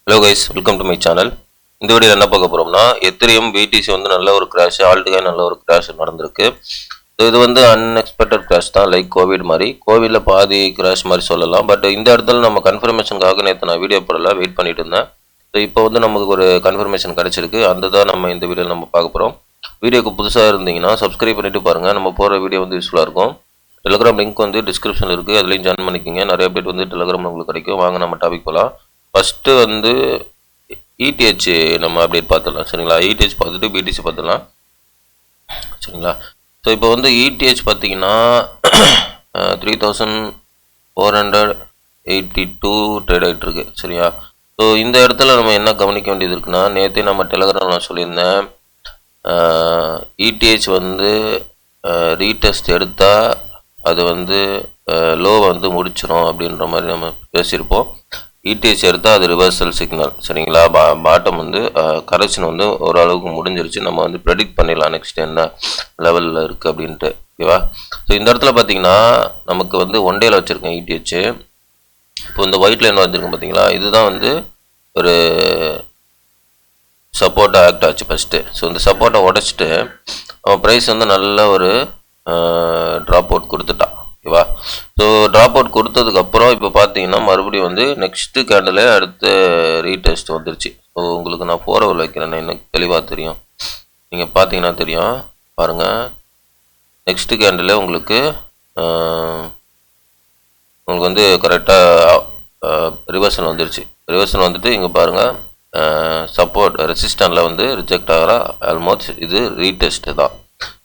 Hello guys, welcome to my channel. இந்த video என்ன பார்க்க போகிறோம்னா, எத்திரியம் பிடிசி வந்து நல்ல ஒரு கிராஷ், ஆல்ட்டுகாய் நல்ல ஒரு கிராஷ் நடந்திருக்கு. இது வந்து அன்எக்ஸ்பெக்டட் கிராஷ் தான், லைக் கோவிட் மாதிரி. கோவிடில் பாதி கிராஷ் மாதிரி சொல்லலாம். பட் இந்த இடத்துல நம்ம கன்ஃபர்மேஷனுக்காக நேற்று நான் வீடியோ போடல, வெயிட் பண்ணிட்டு இருந்தேன். ஸோ இப்போ வந்து நமக்கு ஒரு கன்ஃபர்மேஷன் கிடச்சிருக்கு. அந்த தான் நம்ம இந்த வீடியோவில் நம்ம பார்க்க போகிறோம். வீடியோக்கு புதுசாக இருந்தீங்கன்னா சப்ஸ்கிரைப் பண்ணிட்டு பாருங்கள். நம்ம போகிற வீடியோ வந்து யூஸ்ஃபுல்லாக இருக்கும். டெலிகிராம் லிங்க் வந்து டிஸ்கிரிப்ஷனில் இருக்குது, அதுலேயும் ஜாயின் பண்ணிக்கோங்க. நிறைய அப்டேட் வந்து டெலிகிராமில் உங்களுக்கு கிடைக்கும். வாங்க நம்ம டாபிக் போகலாம். ஃபஸ்ட்டு வந்து இடிஹெச் நம்ம அப்டேட் பார்த்துடலாம், சரிங்களா? இடிஹெச் பார்த்துட்டு பிடிசி பார்த்துடலாம், சரிங்களா? ஸோ இப்போ வந்து இடிஹெச் பார்த்தீங்கன்னா 3482 ட்ரேட் ஆகிட்டு இருக்கு, சரியா? ஸோ இந்த இடத்துல நம்ம என்ன கவனிக்க வேண்டியது இருக்குன்னா, நேற்றே நம்ம டெலிகிராமில் சொல்லியிருந்தேன், இடிஹெச் வந்து ரீடெஸ்ட் எடுத்தால் அது வந்து லோ வந்து முடிச்சிடும் அப்படின்ற மாதிரி நம்ம பேசியிருப்போம். இடிஹெச் எடுத்தால் அது ரிவர்சல் சிக்னல், சரிங்களா? பாட்டம் வந்து கரெக்ஷன் வந்து ஓரளவுக்கு முடிஞ்சிருச்சு. நம்ம வந்து ப்ரெடிக்ட் பண்ணிடலாம் நெக்ஸ்ட் என்ன லெவலில் இருக்குது அப்படின்ட்டு, ஓகேவா? ஸோ இந்த இடத்துல பார்த்தீங்கன்னா நமக்கு வந்து ஒன் டேல வச்சுருக்கேன் இடிஹெச். இப்போ இந்த ஒயிட் லைன் வச்சுருக்கேன் பார்த்தீங்களா, இதுதான் வந்து ஒரு சப்போர்ட்டாக ஆக்ட் ஆச்சு ஃபஸ்ட்டு. ஸோ இந்த சப்போர்ட்டை உடச்சிட்டு அவன் ப்ரைஸ் வந்து நல்ல ஒரு ட்ராப் அவுட் கொடுத்துட்டான், ஓகேவா? ஸோ ட்ராப் அவுட் கொடுத்ததுக்கப்புறம் இப்போ பார்த்தீங்கன்னா மறுபடியும் வந்து நெக்ஸ்ட்டு கேண்டில் அடுத்த ரீடெஸ்ட் வந்துருச்சு. ஸோ உங்களுக்கு நான் ஃபோரவர் வைக்கிறேன், எனக்கு தெளிவாக தெரியும். நீங்கள் பார்த்தீங்கன்னா தெரியும், பாருங்கள். நெக்ஸ்ட்டு கேண்டில் உங்களுக்கு வந்து கரெக்டாக ரிவர்சல் வந்துருச்சு. ரிவர்சல் வந்துட்டு இங்கே பாருங்கள், சப்போர்ட் ரெசிஸ்டன்ட்டில் வந்து ரிஜெக்ட் ஆகிற ஆல்மோஸ்ட் இது ரீடெஸ்ட்டு தான்,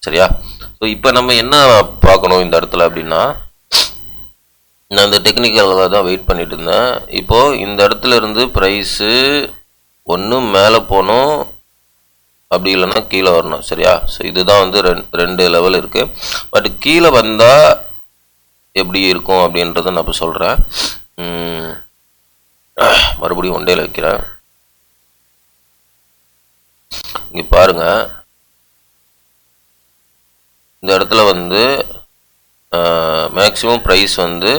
சரியா? ஸோ இப்போ நம்ம என்ன பார்க்கணும் இந்த இடத்துல அப்படின்னா, நான் இந்த டெக்னிக்கலாக தான் வெயிட் பண்ணிட்டு இருந்தேன். இப்போது இந்த இடத்துல இருந்து ப்ரைஸு ஒன்று மேலே போகணும், அப்படி இல்லைன்னா கீழே வரணும், சரியா? ஸோ இதுதான் வந்து ரெண்டு லெவல் இருக்குது. பட் கீழே வந்தால் எப்படி இருக்கும் அப்படின்றத நான் இப்போ சொல்கிறேன். மறுபடியும் ஒன் டேல வைக்கிறேன். இங்கே பாருங்கள், இந்த இடத்துல வந்து மேக்ஸிமம் ப்ரைஸ் வந்து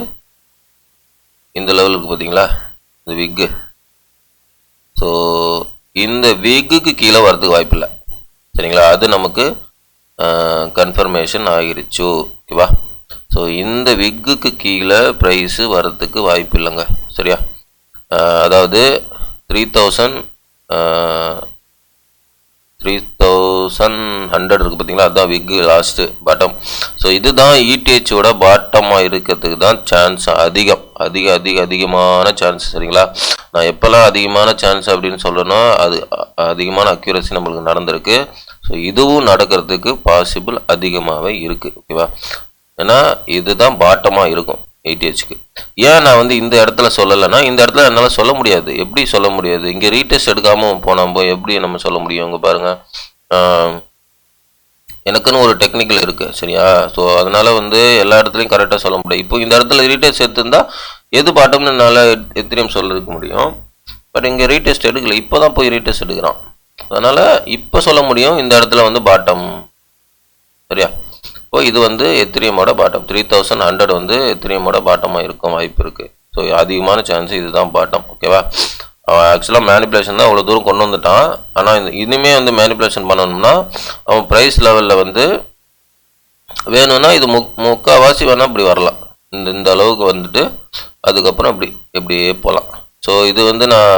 இந்த லெவலுக்கு பார்த்தீங்களா, இந்த விக்கு. ஸோ இந்த விக்குக்கு கீழே வரதுக்கு வாய்ப்பு இல்லை, சரிங்களா? அது நமக்கு கன்ஃபர்மேஷன் ஆகிருச்சு, ஓகேவா? ஸோ இந்த விக்குக்கு கீழே ப்ரைஸு வரதுக்கு வாய்ப்பு இல்லைங்க, சரியா? அதாவது 3100 இருக்குது பார்த்தீங்களா, அதுதான் விக்கு லாஸ்ட்டு பாட்டம். ஸோ இதுதான் இடிஹெச்சோட பாட்டமாக இருக்கிறதுக்கு தான் சான்ஸ் அதிகமான சான்ஸ், சரிங்களா? நான் எப்போல்லாம் அதிகமான சான்ஸ் அப்படின்னு சொல்கிறேன்னா அது அதிகமான அக்யூரசி நம்மளுக்கு நடந்திருக்கு. ஸோ இதுவும் நடக்கிறதுக்கு பாசிபிள் அதிகமாகவே இருக்குது, ஓகேவா? ஏன்னா இதுதான் பாட்டமாக இருக்கும் இடிஹெச்க்கு. ஏன் நான் வந்து இந்த இடத்துல சொல்லலைன்னா, இந்த இடத்துல என்னால் சொல்ல முடியாது. எப்படி சொல்ல முடியாது? இங்கே ரீடெஸ்ட் எடுக்காமல் போனோம் எப்படி நம்ம சொல்ல முடியும்? இங்கே பாருங்கள், எனக்குன்னு ஒரு டெக்னிக்கல் இருக்குது, சரியா? ஸோ அதனால் வந்து எல்லா இடத்துலையும் கரெக்டாக சொல்ல முடியாது. இப்போ இந்த இடத்துல ரீடெஸ்ட் எடுத்திருந்தா எது பாட்டம்னு என்னால் எத்திரியம் சொல்லிருக்க முடியும். பட் இங்கே ரீடெஸ்ட் எடுக்கல, இப்போ தான் போய் ரீடெஸ்ட் எடுக்கிறான். அதனால் இப்போ சொல்ல முடியும் இந்த இடத்துல வந்து பாட்டம், சரியா? இப்போ இது வந்து எத்திரியமோட பாட்டம் 3100 வந்து எத்திரியமோட பாட்டமாக இருக்கும் வாய்ப்பு இருக்குது. ஸோ அதிகமான சான்ஸ் இதுதான் பாட்டம், ஓகேவா? அவன் ஆக்சுவலாக மேனிப்புலேஷன் தான் அவ்வளோ தூரம் கொண்டு வந்துட்டான். ஆனால் இனிமேல் வந்து மேனிப்புலேஷன் பண்ணணும்னா அவன் ப்ரைஸ் லெவலில் வந்து வேணும்னா இது முக்கால்வாசி வேணால் இப்படி வரலாம், இந்த அளவுக்கு வந்துட்டு அதுக்கப்புறம் இப்படியே போகலாம். ஸோ இது வந்து நான்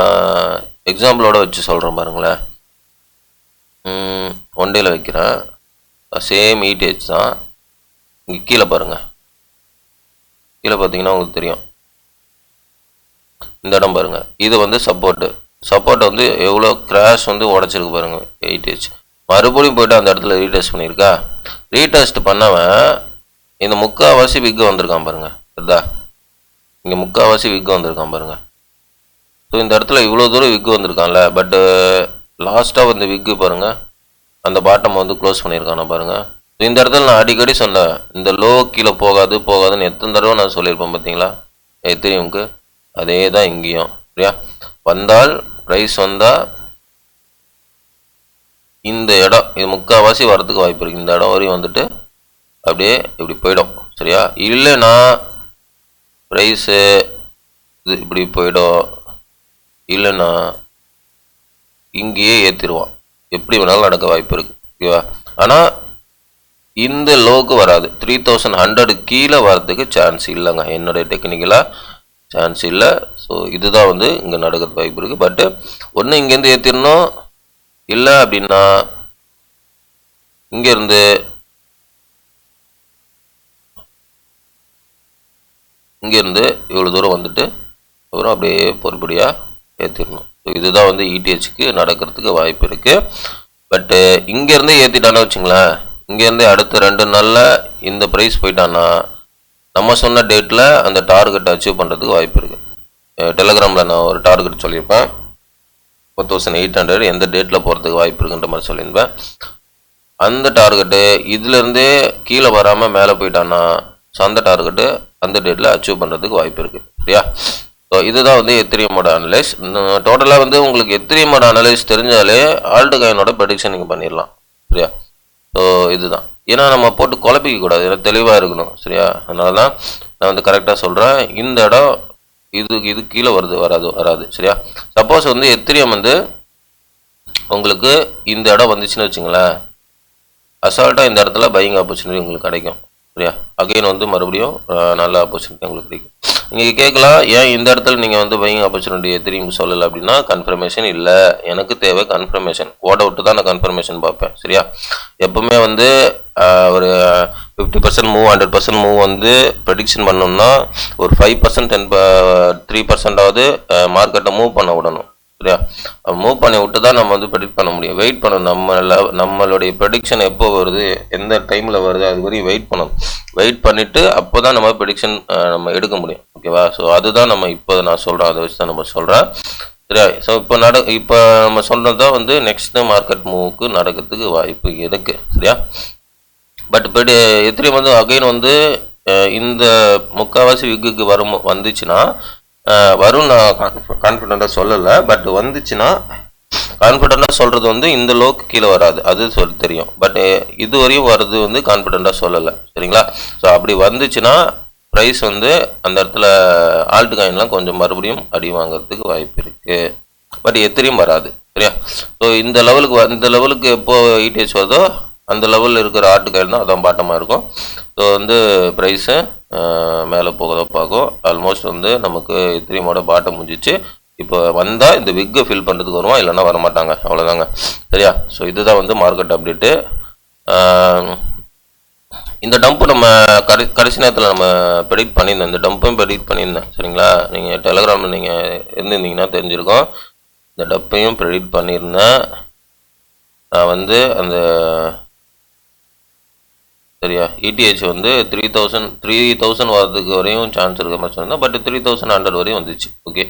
எக்ஸாம்பிளோட வச்சு சொல்கிறேன் பாருங்களேன். ஒன் டேல வைக்கிறேன், சேம் இடிஹெச் தான். இங்கே கீழே பாருங்கள், கீழே பார்த்தீங்கன்னா உங்களுக்கு தெரியும், இந்த இடம் பாருங்கள், இது வந்து சப்போர்ட் வந்து எவ்வளோ கிராஷ் வந்து உடச்சிருக்கு பாருங்கள் இடிஹெச். மறுபடியும் போய்ட்டு அந்த இடத்துல ரீடெஸ்ட் பண்ணியிருக்கா. ரீடெஸ்ட் பண்ணவன் இந்த முக்கால்வாசி விக்கு வந்திருக்கான் பாருங்கள், சரிதா? இங்கே முக்கால்வாசி விக்கு வந்திருக்கான் பாருங்கள். ஸோ இந்த இடத்துல இவ்வளோ தூரம் விக்கு வந்திருக்கான்ல, பட்டு லாஸ்ட்டாக வந்து விக்கு பாருங்கள் அந்த பாட்டம் வந்து க்ளோஸ் பண்ணியிருக்கானா பாருங்கள். இந்த இடத்துல நான் அடிக்கடி சொன்னேன், இந்த லோ கீழே போகாதுன்னு எத்தனை தடவை நான் சொல்லியிருப்பேன் பார்த்தீங்களா எத்திரியம்க்கு. அதே தான் இங்கேயும், சரியா? வந்தால் ப்ரைஸ் வந்தால் இந்த இடம் இது முக்கால்வாசி வரதுக்கு வாய்ப்பு இருக்குது. இந்த இடம் வரையும் வந்துட்டு அப்படியே இப்படி போயிடும், சரியா? இல்லைன்னா ப்ரைஸு இது இப்படி போயிடும், இல்லைன்னா இங்கேயே ஏற்றிடுவான். எப்படி வேணாலும் நடக்க வாய்ப்பு இருக்குது. ஓகேவா? ஆனால் இந்த லோக்கு வராது. 3100 கீழே வர்றதுக்கு சான்ஸ் இல்லைங்க. என்னுடைய டெக்னிக்கலாக சான்ஸ் இல்லை. ஸோ இதுதான் வந்து இங்கே நடக்கிறது வாய்ப்பு இருக்குது. பட்டு ஒன்று இங்கேருந்து ஏற்றிடணும், இல்லை அப்படின்னா இங்கேருந்து இவ்வளோ தூரம் வந்துட்டு அப்புறம் அப்படியே பொறுப்படியாக ஏற்றிடணும். ஸோ இதுதான் வந்து இடிஹெச்க்கு நடக்கிறதுக்கு வாய்ப்பு இருக்குது. பட்டு இங்கேருந்தே ஏற்றிட்டானே வச்சுங்களேன், இங்கேருந்தே அடுத்த 2 நாளில் இந்த ப்ரைஸ் போயிட்டான்னா நம்ம சொன்ன டேட்டில் அந்த டார்கெட் அச்சீவ் பண்ணுறதுக்கு வாய்ப்பு இருக்குது. டெலகிராமில் நான் ஒரு டார்கெட் சொல்லியிருப்பேன், 4800 எந்த டேட்டில் போகிறதுக்கு வாய்ப்பு இருக்குன்ற மாதிரி சொல்லியிருப்பேன். அந்த டார்கெட்டு இதுலேருந்தே கீழே வராமல் மேலே போயிட்டான்னா ஸோ அந்த டார்கெட்டு அந்த டேட்டில் அச்சீவ் பண்ணுறதுக்கு வாய்ப்பு இருக்குது. சரியா? ஸோ இதுதான் வந்து எத்திரியமோட அனலைஸ். டோட்டலாக வந்து உங்களுக்கு எத்திரியமோட அனலைஸ் தெரிஞ்சாலே ஆல்ட் காயினோட ப்ரெடிக்ஷன் நீங்கள் பண்ணிடலாம். சரியா? ஸோ இதுதான். ஏன்னா நம்ம போட்டு குழப்பிக்க கூடாது, ஏன்னா தெளிவாக இருக்கணும். சரியா? அதனால தான் நான் வந்து கரெக்டாக சொல்கிறேன். இந்த இடம் இது கீழே வராது. சரியா? சப்போஸ் வந்து எத்திரியம் வந்து உங்களுக்கு இந்த இடம் வந்துச்சுன்னு வச்சுங்களேன், அசால்ட்டாக இந்த இடத்துல பையிங் ஆப்பர்ச்சுனிட்டி உங்களுக்கு கிடைக்கும். சரியா? அகைன் வந்து மறுபடியும் நல்ல ஆப்பர்ச்சுனிட்டி உங்களுக்கு கிடைக்கும். நீங்கள் கேட்கலாம், ஏன் இந்த இடத்துல நீங்கள் வந்து பையிங் ஆப்பர்ச்சுனிட்டி திரும்பி சொல்லலை அப்படின்னா, கன்ஃபர்மேஷன் இல்லை. எனக்கு தேவை கன்ஃபர்மேஷன். ஓட விட்டு தான் நான் கன்ஃபர்மேஷன் பார்ப்பேன். சரியா? எப்பவுமே வந்து ஒரு 50% மூவ் 100% மூவ் வந்து ப்ரெடிக்ஷன் பண்ணோம்னா ஒரு 5% 3%ஆவது மார்க்கெட்டை மூவ் பண்ண விடணும். சரியா? மூவ் பண்ணி விட்டு தான் நம்ம வந்து ப்ரெடிக்ட் பண்ண முடியும். வெயிட் பண்ணணும். நம்மளுடைய ப்ரெடிக்ஷன் எப்போ வருது, எந்த டைமில் வருது, அது வரையும் வெயிட் பண்ணணும். வெயிட் பண்ணிவிட்டு அப்போ தான் நம்ம ப்ரெடிக்ஷன் நம்ம எடுக்க முடியும். ஓகேவா? ஸோ அதுதான் நம்ம இப்போ நான் சொல்கிறேன், அதை வச்சு தான் நம்ம சொல்கிறேன். சரியா? ஸோ இப்போ நம்ம சொல்கிறது தான் வந்து நெக்ஸ்ட் மார்க்கெட் மூவுக்கு நடக்கிறதுக்கு வாய்ப்பு இருக்குது. சரியா? பட் எத்திரியம் வந்து அகைன் வந்து இந்த முக்கால்வாசி விக்குக்கு வந்துச்சுன்னா வரும். நான் கான்ஃபிடென்ட்டாக சொல்லலை, பட் வந்துச்சுன்னா கான்ஃபிடென்ட்டாக சொல்கிறது வந்து இந்த லோக்கு கீழே வராது, அது தெரியும். பட் இதுவரையும் வர்றது வந்து கான்ஃபிடென்ட்டாக சொல்லலை. சரிங்களா? ஸோ அப்படி வந்துச்சுன்னா ப்ரைஸ் வந்து அந்த இடத்துல ஆல்ட் காயின்லாம் கொஞ்சம் மறுபடியும் அடி வாங்கிறதுக்கு வாய்ப்பு இருக்குது. பட் எத்திரியும் வராது. சரியா? ஸோ இந்த லெவலுக்கு எப்போ இடிஹெச் வருதோ அந்த லெவலில் இருக்கிற ஆல்ட் காயின் தான் அதான் பாட்டமாக இருக்கும். ஸோ வந்து ப்ரைஸு மேலே போகதோ பார்க்கும். ஆல்மோஸ்ட் வந்து நமக்கு எத்திரியமோட பாட்டம் முடிஞ்சிச்சு. இப்போ வந்தால் இந்த விக்கை ஃபில் பண்ணுறதுக்கு வருவான், இல்லைன்னா வரமாட்டாங்க. அவ்வளோதாங்க. சரியா? ஸோ இதுதான் வந்து மார்க்கெட் அப்டேட்டு. இந்த டம்ப்பு நம்ம கடைசி நேரத்தில் நம்ம ப்ரெடிக்ட் பண்ணியிருந்தோம். இந்த டம்பையும் ப்ரெடிக்ட் பண்ணியிருந்தேன். சரிங்களா? நீங்கள் டெலகிராமில் நீங்கள் இருந்திருந்தீங்கன்னா தெரிஞ்சிருக்கோம். இந்த டப்பையும் ப்ரெடிக்ட் பண்ணியிருந்தேன். நான் வந்து அந்த சரியா இடிஹெச் வந்து 3000 வரதுக்கு வரையும் சான்ஸ் இருக்க மாதிரி சொன்னேன். பட் 3100 வரையும் வந்துச்சு. ஓகே,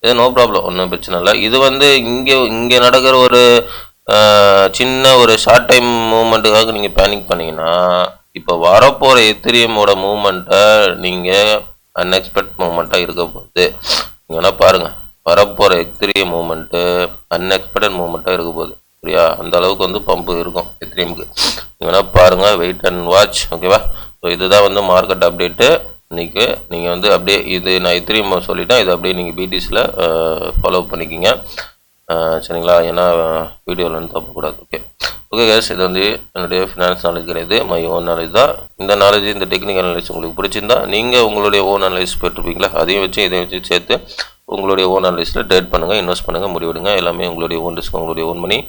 இது நோ ப்ராப்ளம், ஒன்றும் பிரச்சனை இல்லை. இது வந்து இங்கே நடக்கிற ஒரு சின்ன ஒரு ஷார்ட் டைம் மூவ்மெண்ட்டுக்காக நீங்கள் பேனிக் பண்ணிங்கன்னா, இப்போ வரப்போகிற எத்திரியமோட மூவ்மெண்ட்டை நீங்கள் அன்எக்ஸ்பெக்ட் மூவ்மெண்ட்டாக இருக்க போகுது. நீங்கள் வேணால் பாருங்கள், வரப்போகிற எத்திரியம் மூவ்மெண்ட்டு அன்எக்ஸ்பெக்டட் மூவ்மெண்ட்டாக இருக்க போகுது. சரியா? அந்த அளவுக்கு வந்து பம்பு இருக்கும் எத்திரியமுக்கு. வேணால் பாருங்கள், வெயிட் அண்ட் வாட்ச். ஓகேவா? ஸோ இதுதான் வந்து மார்க்கெட் அப்டேட்டு. இன்றைக்கி நீங்கள் வந்து அப்படியே இது நான் எத்திரியம் சொல்லிட்டேன், இது அப்படியே நீங்கள் பிடிஸில் ஃபாலோ பண்ணிக்கிங்க. சரிங்களா? ஏன்னா வீடியோவில் வந்து தப்பக்கூடாது. ஓகே கேஸ், இது வந்து என்னுடைய ஃபினான்ஸ் நாலேஜ் கிடையாது, மை ஓன் நாலேஜ் தான். இந்த நாலேஜ், இந்த டெக்னிக்கல் நாலேஜ் உங்களுக்கு பிடிச்சிருந்தா நீங்கள் உங்களுடைய ஓன் அனலைஸ் பெற்றுப்பீங்களா, அதையும் வச்சு இதையும் வச்சு சேர்த்து உங்களுடைய ஓன் அனலைஸில் ட்ரேட் பண்ணுங்கள், இன்வெஸ்ட் பண்ணுங்கள், முடிவெடுங்க. எல்லாமே உங்களுடைய ஓன் ரிஸ்க், உங்களுடைய own money.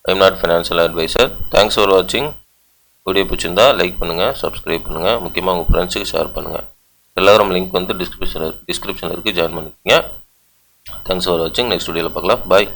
I'm not financial adviser. Thanks for வாட்சிங். வீடியோ பிடிச்சிருந்தா லைக் பண்ணுங்கள், சப்ஸ்கிரைப் பண்ணுங்கள், முக்கியமாக உங்கள் ஃப்ரெண்ட்ஸுக்கு ஷேர் பண்ணுங்கள். டெலகிராம் லிங்க் வந்து டிஸ்கிரிப்ஷனில் இருக்குது, ஜாயின் பண்ணிக்கோங்க. தேங்க்ஸ் ஃபார் வாட்சிங். நெக்ஸ்ட் வீடியோவில் பார்க்கலாம். பாய்.